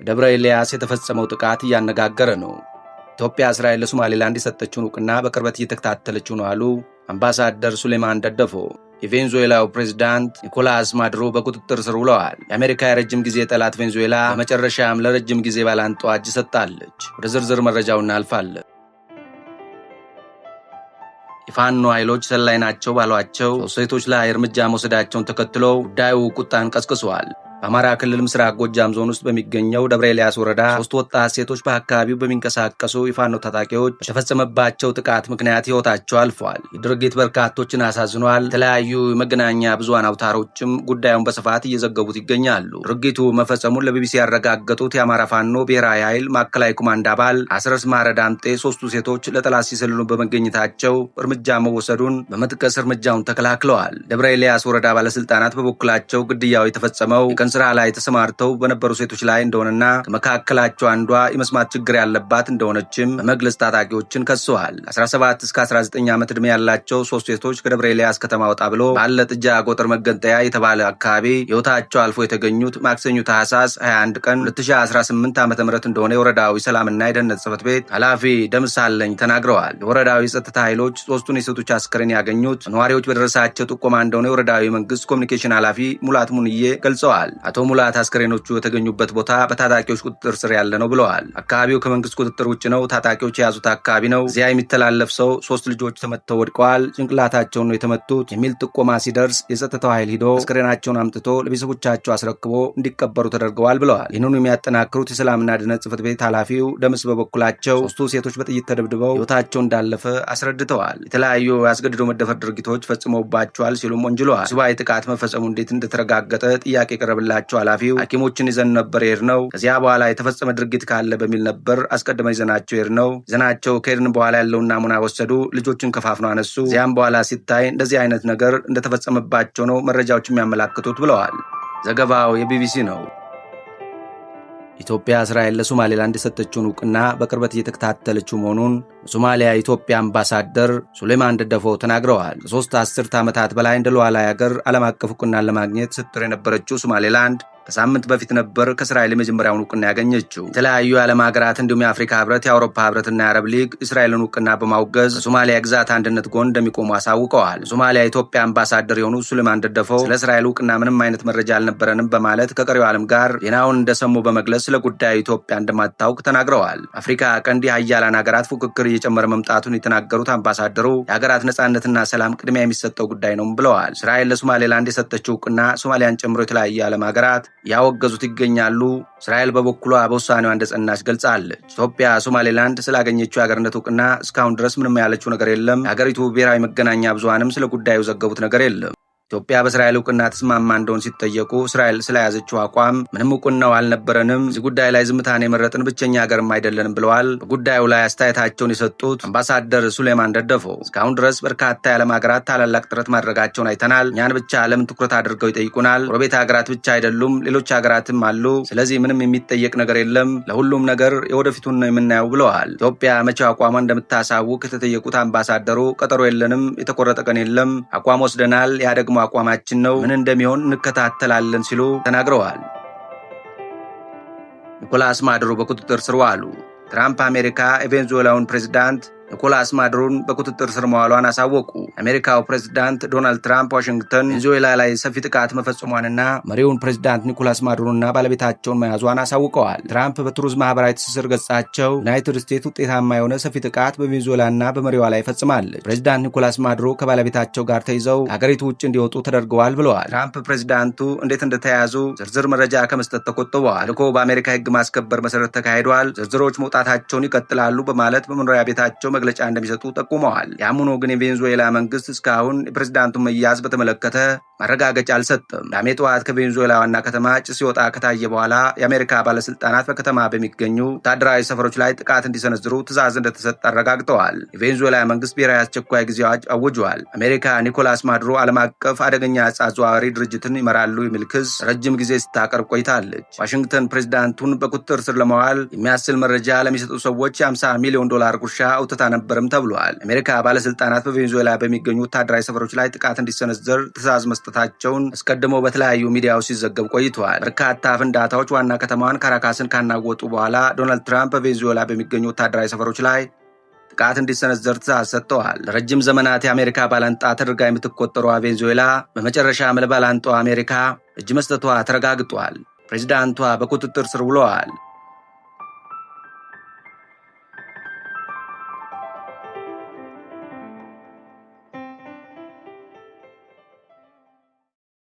በደብረ ኤልያስ የተፈጸመው ጥቃት እያነጋገረ ነው። ኢትዮጵያ እስራኤል ለሶማሌላንድ የሰጠችውን ዕውቅና በቅርበት እየተከታተለችው ነው አሉ አምባሳደር ሱሌማን ደደፎ። የቬንዙዌላው ፕሬዝዳንት ኒኮላስ ማዱሮ በቁጥጥር ስር ውለዋል። የአሜሪካ የረጅም ጊዜ ጠላት ቬንዙዌላ በመጨረሻም ለረጅም ጊዜ ባላንጣ እጅ ሰጥታለች። ወደ ዝርዝር መረጃው እናልፋለን። የፋኖ ኃይሎች ሰላይ ናቸው ባሏቸው ሴቶች ላይ እርምጃ መውሰዳቸውን ተከትሎ ጉዳዩ ቁጣን ቀስቅሷል። በአማራ ክልል ምስራቅ ጎጃም ዞን ውስጥ በሚገኘው ደብረ ኤልያስ ወረዳ 3 ወጣት ሴቶች በአካባቢው በሚንቀሳቀሱ የፋኖ ታጣቂዎች በተፈጸመባቸው ጥቃት ምክንያት ሕይወታቸው አልፏል። የድርጊት በርካቶችን አሳዝኗል። የተለያዩ የመገናኛ ብዙሃን አውታሮችም ጉዳዩን በስፋት እየዘገቡት ይገኛሉ። ድርጊቱ መፈጸሙን ለቢቢሲ ያረጋገጡት የአማራ ፋኖ ብሔራዊ ኃይል ማዕከላዊ ኮማንድ አባል አስረስ ማረ ዳምጤ 3ቱ ሴቶች ለጠላት ሲሰልሉ በመገኘታቸው እርምጃ መወሰዱን በመጥቀስ እርምጃውን ተከላክለዋል። ደብረ ኤልያስ ወረዳ ባለስልጣናት በበኩላቸው ግድያው የተፈጸመው ስራ ላይ ተሰማርተው በነበሩ ሴቶች ላይ እንደሆነና ከመካከላቸው አንዷ የመስማት ችግር ያለባት እንደሆነችም በመግለጽ ታጣቂዎችን ከሰዋል። 17 እስከ 19 ዓመት ዕድሜ ያላቸው 3 ሴቶች ከደብረ ኤልያስ ከተማ ወጣ ብሎ ባለ ጥጃ ጎጠር መገንጠያ የተባለ አካባቢ ሕይወታቸው አልፎ የተገኙት ማክሰኞ ታህሳስ 21 ቀን 2018 ዓ.ም እንደሆነ የወረዳው ሰላምና የደህንነት ጽሕፈት ቤት ኃላፊ ደምሳለኝ ተናግረዋል። የወረዳው የጸጥታ ኃይሎች 3ቱን የሴቶች አስከሬን ያገኙት ነዋሪዎች በደረሳቸው ጥቆማ እንደሆነ የወረዳው የመንግስት ኮሚኒኬሽን ኃላፊ ሙላት ሙንዬ ገልጸዋል። አቶ ሙላት አስከሬኖቹ የተገኙበት ቦታ በታጣቂዎች ቁጥጥር ስር ያለ ነው ብለዋል። አካባቢው ከመንግስት ቁጥጥር ውጭ ነው፣ ታጣቂዎች የያዙት አካባቢ ነው። እዚያ የሚተላለፍ ሰው 3 ልጆች ተመተው ወድቀዋል፣ ጭንቅላታቸውን ነው የተመቱት የሚል ጥቆማ ሲደርስ የጸጥታው ኃይል ሂዶ አስከሬናቸውን አምጥቶ ለቤተሰቦቻቸው አስረክቦ እንዲቀበሩ ተደርገዋል ብለዋል። ይህንኑ የሚያጠናክሩት የሰላምና ደህንነት ጽሕፈት ቤት ኃላፊው ደምስ በበኩላቸው 3ቱ ሴቶች በጥይት ተደብድበው ሕይወታቸው እንዳለፈ አስረድተዋል። የተለያዩ ያስገድዶ መደፈር ድርጊቶች ፈጽመውባቸዋል ሲሉም ወንጅለዋል። ሱባኤ ጥቃት መፈጸሙ እንዴት እንደተረጋገጠ ጥያቄ ቀረበላቸው ኃላፊው ሐኪሞችን ይዘን ነበር የሄድነው። ከዚያ በኋላ የተፈጸመ ድርጊት ካለ በሚል ነበር አስቀድመን ይዘናቸው የሄድነው። ይዘናቸው ከሄድን በኋላ ያለውን ናሙና ወሰዱ፣ ልጆችን ከፋፍነው አነሱ። እዚያም በኋላ ሲታይ እንደዚህ አይነት ነገር እንደተፈጸመባቸው ነው መረጃዎች የሚያመላክቱት ብለዋል። ዘገባው የቢቢሲ ነው። ኢትዮጵያ እስራኤል ለሶማሌላንድ የሰጠችውን ዕውቅና በቅርበት እየተከታተለችው መሆኑን በሶማሊያ የኢትዮጵያ አምባሳደር ሱሌማን ደደፎ ተናግረዋል። ለ3 አስርት ዓመታት በላይ እንደ ሉዓላዊ ሀገር ዓለም አቀፍ ዕውቅናን ለማግኘት ስትጥር የነበረችው ሶማሌላንድ ከሳምንት በፊት ነበር ከእስራኤል የመጀመሪያውን ዕውቅና ያገኘችው። የተለያዩ የዓለም ሀገራት እንዲሁም የአፍሪካ ህብረት፣ የአውሮፓ ህብረትና የአረብ ሊግ እስራኤልን ዕውቅና በማውገዝ በሶማሊያ ግዛት አንድነት ጎን እንደሚቆሙ አሳውቀዋል። ሶማሊያ የኢትዮጵያ አምባሳደር የሆኑ ሱሌማን ደደፎ ስለ እስራኤል ዕውቅና ምንም አይነት መረጃ አልነበረንም በማለት ከቀሪው ዓለም ጋር ዜናውን እንደሰሙ በመግለጽ ስለ ጉዳዩ ኢትዮጵያ እንደማታውቅ ተናግረዋል። አፍሪካ ቀንድ የሀያላን ሀገራት ፉክክር እየጨመረ መምጣቱን የተናገሩት አምባሳደሩ የሀገራት ነጻነትና ሰላም ቅድሚያ የሚሰጠው ጉዳይ ነው ብለዋል። እስራኤል ለሶማሌላንድ የሰጠችው ዕውቅና ሶማሊያን ጨምሮ የተለያዩ የዓለም ሀገራት ያወገዙት ይገኛሉ። እስራኤል በበኩሏ በውሳኔዋ እንደጸናች ገልጻለች። ኢትዮጵያ ሶማሌላንድ ስላገኘችው የሀገርነት ዕውቅና እስካሁን ድረስ ምንም ያለችው ነገር የለም። የሀገሪቱ ብሔራዊ መገናኛ ብዙሃንም ስለ ጉዳዩ ዘገቡት ነገር የለም። ኢትዮጵያ በእስራኤል ዕውቅና ተስማማ እንደሆን ሲጠየቁ እስራኤል ስለያዘችው አቋም ምንም ዕውቅናው አልነበረንም፣ እዚህ ጉዳይ ላይ ዝምታን የመረጥን ብቸኛ ሀገርም አይደለንም ብለዋል። በጉዳዩ ላይ አስተያየታቸውን የሰጡት አምባሳደር ሱሌማን ደደፎ እስካሁን ድረስ በርካታ የዓለም ሀገራት ታላላቅ ጥረት ማድረጋቸውን አይተናል። እኛን ብቻ ዓለም ትኩረት አድርገው ይጠይቁናል። ጎረቤት ሀገራት ብቻ አይደሉም፣ ሌሎች ሀገራትም አሉ። ስለዚህ ምንም የሚጠየቅ ነገር የለም፣ ለሁሉም ነገር የወደፊቱን ነው የምናየው ብለዋል። ኢትዮጵያ መቼው አቋሟን እንደምታሳውቅ የተጠየቁት አምባሳደሩ ቀጠሮ የለንም፣ የተቆረጠ ቀን የለም፣ አቋም ወስደናል፣ ያ ደግሞ አቋማችን ነው፣ ምን እንደሚሆን እንከታተላለን ሲሉ ተናግረዋል። ኒኮላስ ማዱሮ በቁጥጥር ስር ዋሉ። ትራምፕ አሜሪካ የቬንዙዌላውን ፕሬዝዳንት ኒኮላስ ማዱሮን በቁጥጥር ስር መዋሏን አሳወቁ። የአሜሪካው ፕሬዝዳንት ዶናልድ ትራምፕ ዋሽንግተን ቬንዙዌላ ላይ ሰፊ ጥቃት መፈጸሟንና መሪውን ፕሬዝዳንት ኒኮላስ ማዱሮና ባለቤታቸውን መያዟን አሳውቀዋል። ትራምፕ በትሩዝ ማህበራዊ ትስስር ገጻቸው ዩናይትድ ስቴትስ ውጤታማ የሆነ ሰፊ ጥቃት በቬንዙዌላና በመሪዋ ላይ ፈጽማለች፣ ፕሬዝዳንት ኒኮላስ ማዱሮ ከባለቤታቸው ጋር ተይዘው ከሀገሪቱ ውጭ እንዲወጡ ተደርገዋል ብለዋል። ትራምፕ ፕሬዝዳንቱ እንዴት እንደተያዙ ዝርዝር መረጃ ከመስጠት ተቆጥበዋል። ልኮ በአሜሪካ ሕግ ማስከበር መሰረት ተካሂዷል፣ ዝርዝሮች መውጣታቸውን ይቀጥላሉ በማለት በመኖሪያ ቤታቸው መግለጫ እንደሚሰጡ ጠቁመዋል። ያም ሆኖ ግን የቬንዙዌላ መንግስት እስካሁን የፕሬዝዳንቱን መያዝ በተመለከተ ማረጋገጫ አልሰጠም። ቅዳሜ ጠዋት ከቬንዙዌላ ዋና ከተማ ጭስ ሲወጣ ከታየ በኋላ የአሜሪካ ባለስልጣናት በከተማ በሚገኙ ወታደራዊ ሰፈሮች ላይ ጥቃት እንዲሰነዝሩ ትዕዛዝ እንደተሰጠ አረጋግጠዋል። የቬንዙዌላ መንግስት ብሔራዊ አስቸኳይ ጊዜ አዋጅ አውጇል። አሜሪካ ኒኮላስ ማዱሮ ዓለም አቀፍ አደገኛ ዕፅ አዘዋዋሪ ድርጅትን ይመራሉ የሚል ክስ ረጅም ጊዜ ስታቀርብ ቆይታለች። ዋሽንግተን ፕሬዝዳንቱን በቁጥጥር ስር ለማዋል የሚያስችል መረጃ ለሚሰጡ ሰዎች $50 ሚሊዮን ጉርሻ አውጥታ ነበርም ተብሏል። አሜሪካ ባለስልጣናት በቬኔዙዌላ በሚገኙ ወታደራዊ ሰፈሮች ላይ ጥቃት እንዲሰነዘር ትዕዛዝ መስጠታቸውን አስቀድሞ በተለያዩ ሚዲያዎች ሲዘገብ ቆይተዋል። በርካታ ፍንዳታዎች ዋና ከተማዋን ካራካስን ካናወጡ በኋላ ዶናልድ ትራምፕ በቬኔዙዌላ በሚገኙ ወታደራዊ ሰፈሮች ላይ ጥቃት እንዲሰነዘር ትዕዛዝ ሰጥተዋል። ለረጅም ዘመናት የአሜሪካ ባላንጣ ተደርጋ የምትቆጠረው ቬኔዙዌላ በመጨረሻ ለባላንጣዋ አሜሪካ እጅ መስጠቷ ተረጋግጧል። ፕሬዚዳንቷ በቁጥጥር ስር ውለዋል።